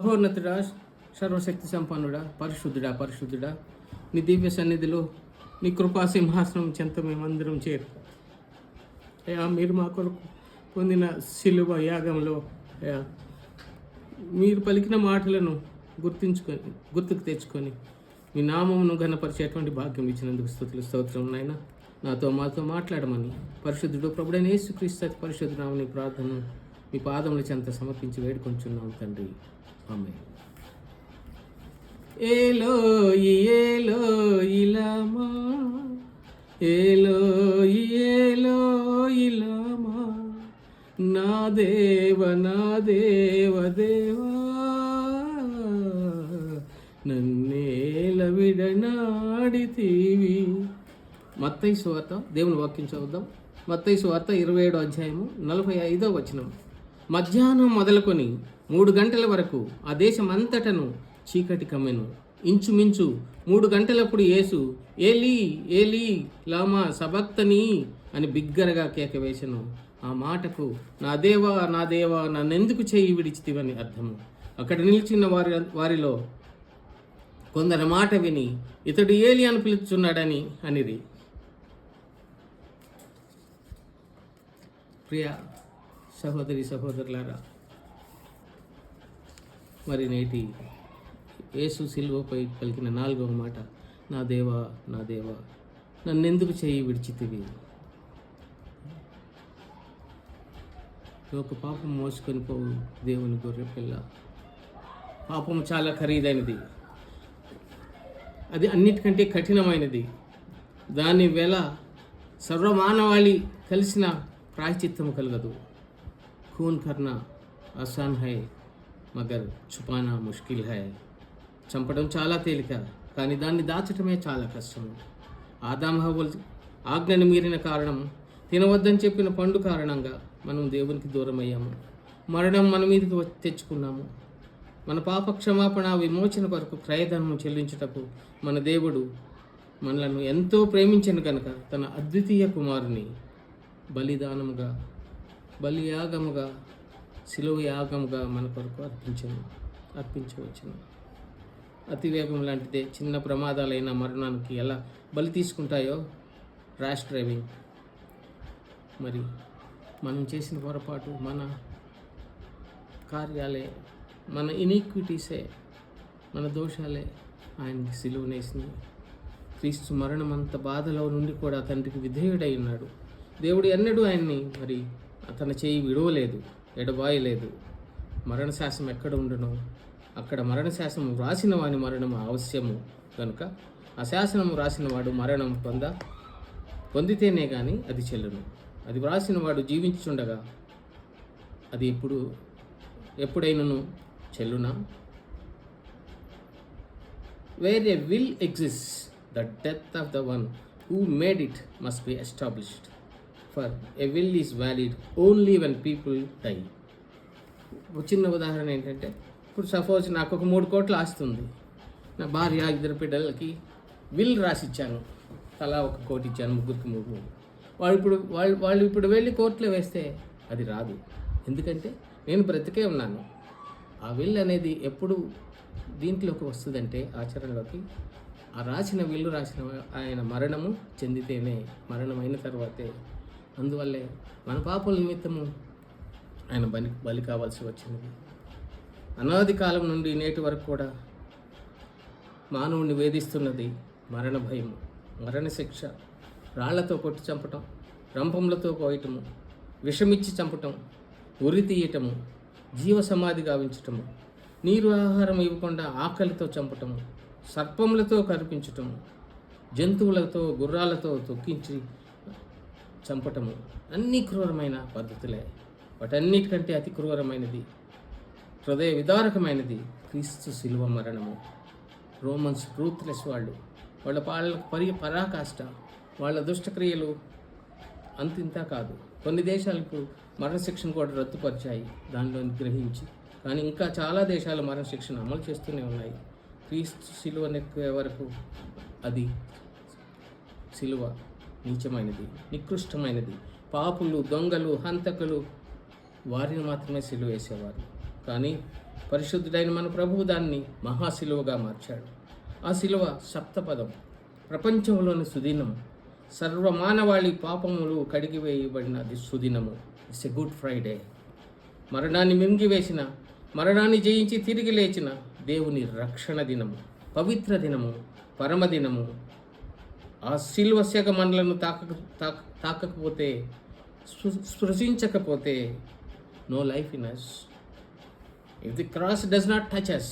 మహోన్నతుడా, సర్వశక్తి సంపన్నుడా, పరిశుద్ధుడా, నీ దివ్య సన్నిధిలో నీ కృపా సింహాసనం చెంత మేమందరం చేరు. అయ్యా, మీరు మా కొరకు పొందిన శిలువ యాగంలో అయ్యా మీరు పలికిన మాటలను గుర్తుకు తెచ్చుకొని మీ నామమును ఘనపరిచేటువంటి భాగ్యం ఇచ్చినందుకు స్తోత్రం నాయన. మాతో మాట్లాడమని పరిశుద్ధుడు ప్రభుడైన యేసుక్రీస్తు అతి పరిశుద్ధ నామమున ప్రార్థన మీ పాదముల చెంత సమర్పించి వేడుకొంచున్నాం తండ్రి. ఆమేన్. ఏలోయి ఏలోయి లమా, ఏలోయి ఏలోయి లమా, నా దేవ దేవా, నన్నేల విడనాడితివి. మత్తయి సువార్త, దేవుని వాక్యం చదువుదాం. మత్తయి సువార్త 27వ అధ్యాయము 45వ వచనం. మధ్యాహ్నం మొదలుకొని 3 గంటల వరకు ఆ దేశం అంతటను చీకటి కమ్మెను. ఇంచుమించు 3 గంటలప్పుడు యేసు ఏలీ ఏలీ లామా సబక్తనీ అని బిగ్గరగా కేక వేసెను. ఆ మాటకు నా దేవా నన్నెందుకు చేయి విడిచితివని అర్థము. అక్కడ నిలిచిన వారిలో కొందరి మాట విని ఇతడు ఏలి అని పిలుచున్నాడని అనిరి. ప్రియ సహోదరులారా, మరి నేటి యేసు సిలువపై పలికిన 4వ మాట, నా దేవా నన్నెందుకు చేయి విడిచితివి. ఒక పాపం మోసుకొని పోవు దేవుని గొర్రె పిల్ల. పాపం చాలా ఖరీదైనది, అది అన్నిటికంటే కఠినమైనది. దాని వేళ సర్వమానవాళి కలిసిన ప్రాయచిత్తము కలగదు. खून करना आसान है మగర్ చుపానా ముష్కిల్ హై. చంపడం చాలా తేలిక, కానీ దాన్ని దాచటమే చాలా కష్టము. ఆదాము హవ్వలు ఆజ్ఞను మీరిన కారణం, తినవద్దని చెప్పిన పండు కారణంగా మనం దేవునికి దూరం అయ్యాము. మరణం మన మీదకి తెచ్చుకున్నాము. మన పాప క్షమాపణ విమోచన కొరకు క్రయధనము చెల్లించుటకు మన దేవుడు మనలను ఎంతో ప్రేమించను కనుక తన అద్వితీయ కుమారుని బలియాగముగా శిలువ యాగముగా మన కొరకు అర్పించవచ్చును. అతివేగం లాంటిదే. చిన్న ప్రమాదాలైన మరణానికి ఎలా బలి తీసుకుంటాయో ర్యాష్ డ్రైవింగ్, మరి మనం చేసిన పొరపాటు, మన కార్యాలే, మన ఇనిక్విటీసే, మన దోషాలే ఆయనకి సిలువనేసినాయి. క్రీస్తు మరణం అంత బాధలో నుండి కూడా తండ్రికి విధేయుడై ఉన్నాడు. దేవుడు ఎన్నడూ ఆయన్ని మరి తన చేయి విడవలేదు, ఎడబాయలేదు. మరణశాసనం ఎక్కడ ఉండునో అక్కడ మరణశాసనం వ్రాసిన వాని మరణం అవశ్యము కనుక ఆ శాసనము రాసిన వాడు మరణం పొందితేనే కానీ అది చెల్లును. అది వ్రాసిన వాడు జీవించుండగా అది ఎప్పుడైనను చెల్లునా? Where a will exist, the death of the one who made it must be established. For a will is valid only when people die. చిన్న ఉదాహరణ ఏంటంటే, ఇప్పుడు సపోజ్ నాకు ఒక 3 కోట్ల ఆస్తి ఉంది. నా భార్య 2 బిడ్డలకి విల్ రాసిచ్చాను, తలా 1 కోటి ఇచ్చాను, ముగ్గురికి 3. వాళ్ళు ఇప్పుడు వెళ్ళి కోర్టులో వేస్తే అది రాదు. ఎందుకంటే నేను బ్రతికే ఉన్నాను. ఆ విల్ అనేది ఎప్పుడు దీంట్లోకి వస్తుందంటే, ఆచరణలోకి ఆ విల్లు రాసిన ఆయన మరణము చెందితేనే, మరణమైన తర్వాతే. అందువల్లే మన పాపల నిమిత్తము ఆయన బలి కావాల్సి వచ్చింది. అనాది కాలం నుండి నేటి వరకు కూడా మానవుని వేధిస్తున్నది మరణ భయము, మరణ శిక్ష. రాళ్లతో కొట్టి చంపటం, రంపములతో కోయటము, విషమిచ్చి చంపటం, ఉరి తీయటము, జీవ సమాధి గావించటము, నీరు ఆహారం ఇవ్వకుండా ఆకలితో చంపటము, సర్పములతో కరిపించటము, జంతువులతో గుర్రాలతో తొక్కించి చంపటము, అన్ని క్రూరమైన పద్ధతులే. వాటన్నిటికంటే అతి క్రూరమైనది, హృదయ విదారకమైనది క్రీస్తు శిలువ మరణము. రోమన్స్ రూత్లెస్ వాళ్ళ పరాకాష్ట, వాళ్ళ దుష్టక్రియలు అంతింత కాదు. కొన్ని దేశాలకు మరణశిక్షను కూడా రద్దుపరిచాయి దానిలో గ్రహించి, కానీ ఇంకా చాలా దేశాలు మరణశిక్షను అమలు చేస్తూనే ఉన్నాయి. క్రీస్తు శిలువ నెక్కే వరకు అది శిలువ నీచమైనది, నికృష్టమైనది. పాపులు, దొంగలు, హంతకులు వారిని మాత్రమే సిలువ వేసేవారు. కానీ పరిశుద్ధుడైన మన ప్రభువు దాన్ని మహాశిలువగా మార్చాడు. ఆ శిలువ సప్తపదం, ప్రపంచంలోని సుదినం, సర్వమానవాళి పాపములు కడిగివేయబడినది సుదినము. It's a good Friday. మరణాన్ని మింగివేసిన, మరణాన్ని జయించి తిరిగి లేచిన దేవుని రక్షణ దినము, పవిత్ర దినము, పరమదినము. ఆ శిల్వ శాఖ మనలను తాకకపోతే, స్పృశించకపోతే, no life in us. If the cross does not touch us,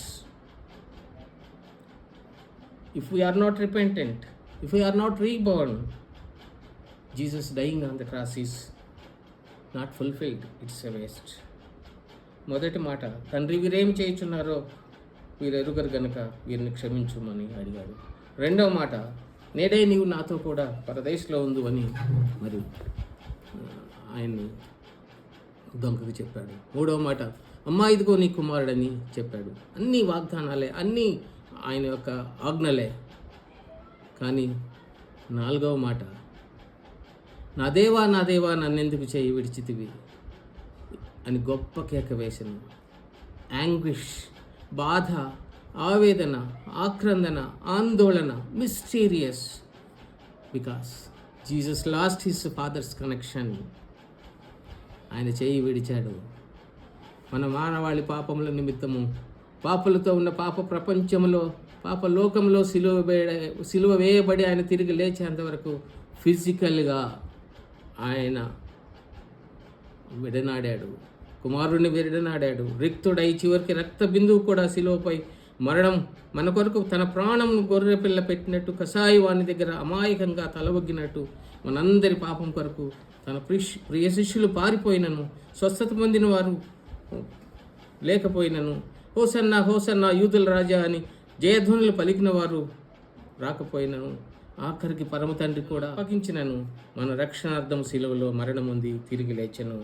if we are not repentant, if we are not reborn, Jesus dying on the cross is not fulfilled. It's a waste. మొదటి మాట, తండ్రి వీరేం చేయుచున్నారో వీరు ఎరుగరు గనుక వీరిని క్షమించుమని అడిగాడు. రెండవ మాట, నేడే నీవు నాతో కూడా పరదేశంలో ఉండు అని మరి ఆయన్ని దొంగకు చెప్పాడు. మూడవ మాట, అమ్మా ఇదిగో నీ కుమారుడని చెప్పాడు. అన్నీ వాగ్దానాలే, అన్నీ ఆయన యొక్క ఆజ్ఞలే. కానీ నాలుగవ మాట, నా దేవా నా దేవా నన్నెందుకు చేయి విడిచితివి అని గొప్ప కేక వేసను. యాంగ్విష్, బాధ, ఆవేదన, ఆక్రందన, ఆందోళన, mysterious, because Jesus lost his father's connection. ఆయన చేయి విడిచాడు. మన మానవాళి పాపముల నిమిత్తము, పాపలతో ఉన్న పాప ప్రపంచంలో, పాప లోకంలో సిలువ వేయబడి ఆయన తిరిగి లేచేంత వరకు ఫిజికల్గా ఆయన విడనాడాడు, కుమారుడిని విడనాడాడు. రిక్తుడై చివరికి రక్త బిందువు కూడా సిలువపై మరణం మన కొరకు తన ప్రాణం గొర్రె పిల్ల పెట్టినట్టు, కసాయి వాని దగ్గర అమాయకంగా తలవొగ్గినట్టు మనందరి పాపం కొరకు తన ప్రియ శిష్యులు పారిపోయినను, స్వస్థత పొందిన వారు లేకపోయినను, హోసన్నా హోసన్నా యూదుల రాజా అని జయధ్వనులు పలికిన వారు రాకపోయినను, ఆఖరికి పరమ తండ్రి కూడా అప్పగించినను మన రక్షణార్థం సిలువలో మరణం ఉంది, తిరిగి లేచెను.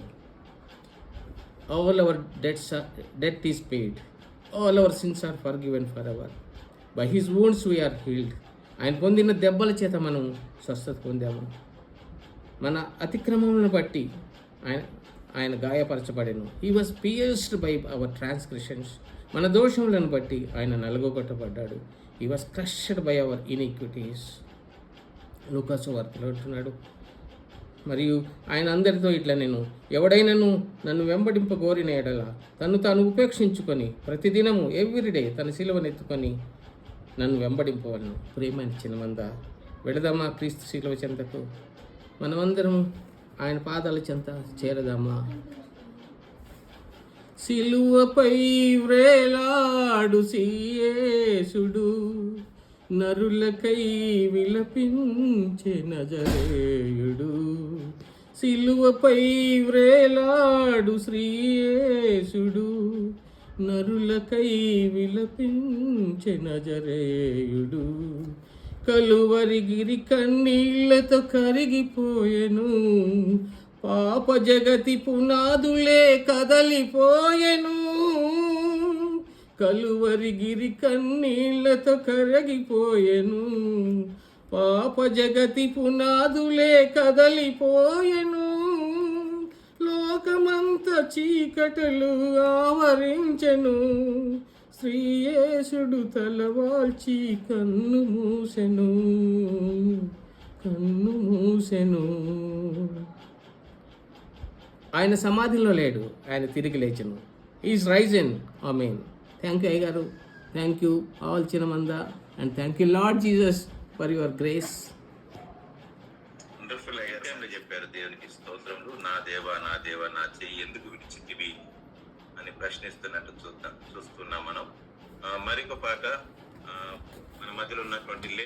All our debt is paid. All our sins are forgiven forever. By his wounds we are healed. ఆయన పొందిన దెబ్బల చేత మనం స్వస్థత పొందాము. మన అతిక్రమములను బట్టి ఆయన గాయపరచబడెను. He was pierced by our transgressions. మన దోషములను బట్టి ఆయన నలుగొట్టబడ్డాడు. He was crushed by our iniquities. లూకాసు వార్తలో అంటున్నాడు. మరియు ఆయన అందరితో ఇట్లా, నేను ఎవడైనాను నన్ను వెంబడింపగోరిన ఎడల తను తాను ఉపేక్షించుకొని ప్రతిదినము ఎవ్రీడే తన సిలువనెత్తుకొని నన్ను వెంబడింపవలను. ప్రేమైన చిన్నమంద, వెళదామా క్రీస్తు సిలువ చెంతకు? మనమందరం ఆయన పాదాల చెంత చేరదామా? సిలువపై వ్రేలాడు యేసుడు, నరులకై విలపించే నజరేయుడు. సిలువపై వ్రేలాడు శ్రీయేసుడు, నరులకై విలపించే నజరేయుడు. కలువరి గిరి కన్నీళ్లతో కరిగిపోయెను, పాప జగతి పునాదులే కదలిపోయెను. కలువరి గిరి కన్నీళ్లతో కరిగిపోయెను, పాప జగతి పునాదులే కదలిపోయెను. లోకమంత చీకటలు ఆవరించెను, శ్రీయేసుడు తలవాల్చి కన్ను మూసెను. ఆయన సమాధిలో లేడు, ఆయన తిరిగి లేచెను. Is risen. ఆమేన్. థ్యాంక్ యూ అయ్య గారు, థ్యాంక్ యూ ఆల్ చిన్నమంద, and thank you Lord Jesus for your grace. Wonderful అయ్యారు చెప్పారు. దేవునికి స్తోత్రములు. నా దేవా నా దేవా నా చెయ్యి ఎందుకు విడిచితివి అని ప్రశ్నిస్తున్నట్టు చూస్తున్నాం మనం. మరొక పాట మన మధ్యలో ఉన్నటువంటి